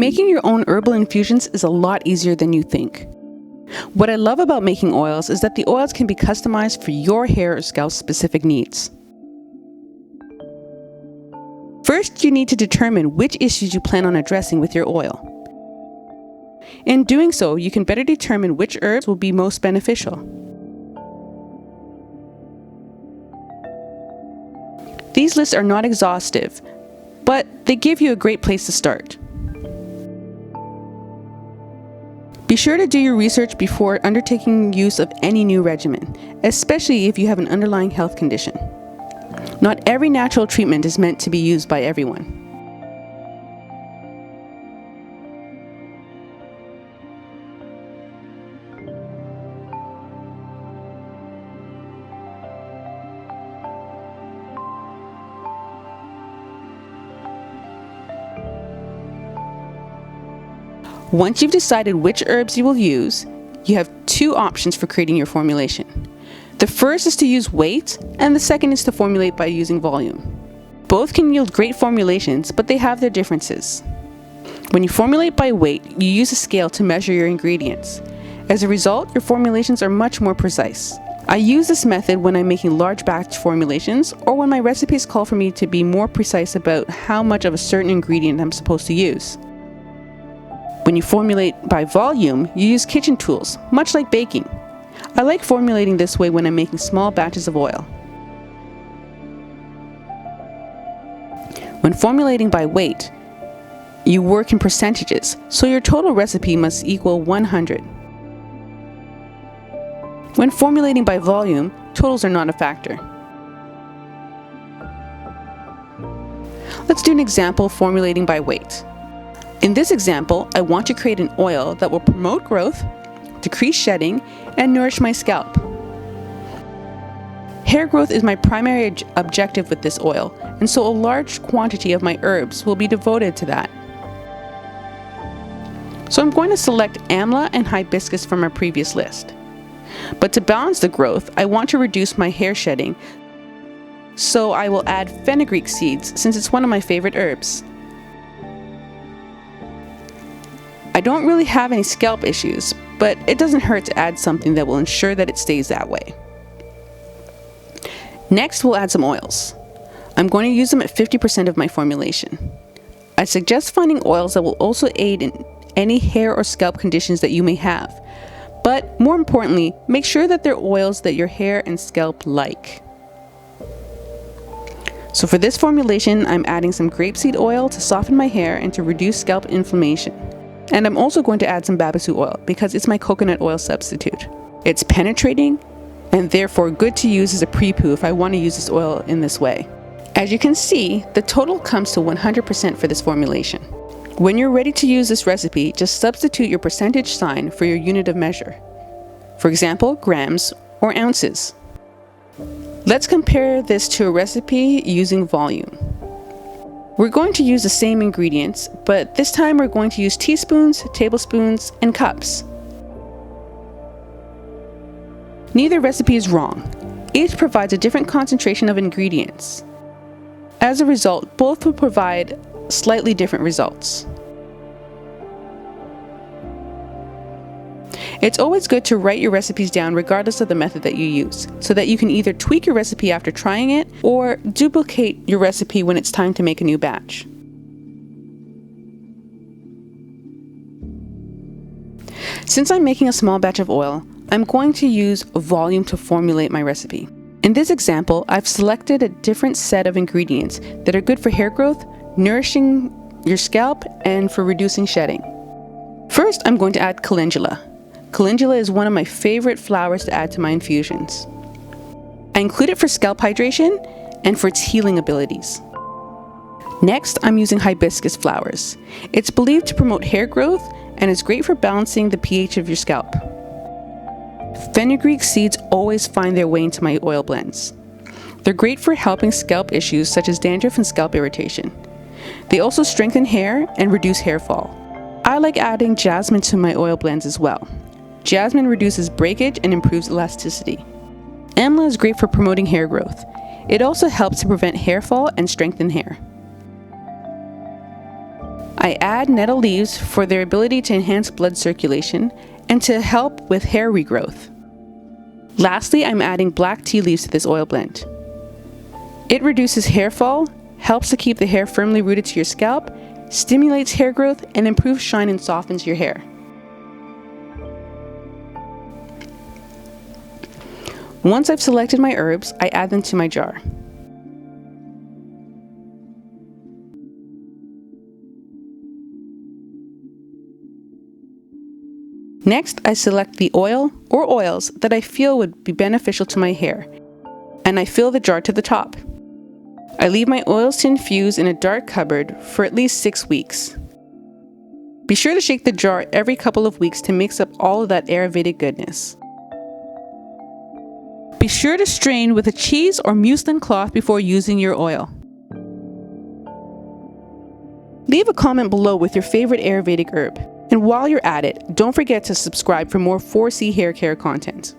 Making your own herbal infusions is a lot easier than you think. What I love about making oils is that the oils can be customized for your hair or scalp specific needs. First, you need to determine which issues you plan on addressing with your oil. In doing so, you can better determine which herbs will be most beneficial. These lists are not exhaustive, but they give you a great place to start. Be sure to do your research before undertaking use of any new regimen, especially if you have an underlying health condition. Not every natural treatment is meant to be used by everyone. Once you've decided which herbs you will use, you have two options for creating your formulation. The first is to use weight, and the second is to formulate by using volume. Both can yield great formulations, but they have their differences. When you formulate by weight, you use a scale to measure your ingredients. As a result, your formulations are much more precise. I use this method when I'm making large batch formulations, or when my recipes call for me to be more precise about how much of a certain ingredient I'm supposed to use. When you formulate by volume, you use kitchen tools, much like baking. I like formulating this way when I'm making small batches of oil. When formulating by weight, you work in percentages, so your total recipe must equal 100. When formulating by volume, totals are not a factor. Let's do an example formulating by weight. In this example, I want to create an oil that will promote growth, decrease shedding, and nourish my scalp. Hair growth is my primary objective with this oil, and so a large quantity of my herbs will be devoted to that. So I'm going to select amla and hibiscus from our previous list. But to balance the growth, I want to reduce my hair shedding, so I will add fenugreek seeds since it's one of my favorite herbs. I don't really have any scalp issues, but it doesn't hurt to add something that will ensure that it stays that way. Next, we'll add some oils. I'm going to use them at 50% of my formulation. I suggest finding oils that will also aid in any hair or scalp conditions that you may have. But more importantly, make sure that they're oils that your hair and scalp like. So for this formulation, I'm adding some grapeseed oil to soften my hair and to reduce scalp inflammation. And I'm also going to add some babasu oil because it's my coconut oil substitute. It's penetrating and therefore good to use as a pre-poo if I want to use this oil in this way. As you can see, the total comes to 100% for this formulation. When you're ready to use this recipe, just substitute your percentage sign for your unit of measure. For example, grams or ounces. Let's compare this to a recipe using volume. We're going to use the same ingredients, but this time we're going to use teaspoons, tablespoons, and cups. Neither recipe is wrong. Each provides a different concentration of ingredients. As a result, both will provide slightly different results. It's always good to write your recipes down regardless of the method that you use, so that you can either tweak your recipe after trying it or duplicate your recipe when it's time to make a new batch. Since I'm making a small batch of oil, I'm going to use volume to formulate my recipe. In this example, I've selected a different set of ingredients that are good for hair growth, nourishing your scalp, and for reducing shedding. First, I'm going to add calendula. Calendula is one of my favorite flowers to add to my infusions. I include it for scalp hydration and for its healing abilities. Next, I'm using hibiscus flowers. It's believed to promote hair growth and is great for balancing the pH of your scalp. Fenugreek seeds always find their way into my oil blends. They're great for helping scalp issues such as dandruff and scalp irritation. They also strengthen hair and reduce hair fall. I like adding jasmine to my oil blends as well. Jasmine reduces breakage and improves elasticity. Amla is great for promoting hair growth. It also helps to prevent hair fall and strengthen hair. I add nettle leaves for their ability to enhance blood circulation and to help with hair regrowth. Lastly, I'm adding black tea leaves to this oil blend. It reduces hair fall, helps to keep the hair firmly rooted to your scalp, stimulates hair growth, and improves shine and softens your hair. Once I've selected my herbs, I add them to my jar. Next, I select the oil or oils that I feel would be beneficial to my hair, and I fill the jar to the top. I leave my oils to infuse in a dark cupboard for at least 6 weeks. Be sure to shake the jar every couple of weeks to mix up all of that Ayurvedic goodness. Be sure to strain with a cheese or muslin cloth before using your oil. Leave a comment below with your favorite Ayurvedic herb. And while you're at it, don't forget to subscribe for more 4C hair care content.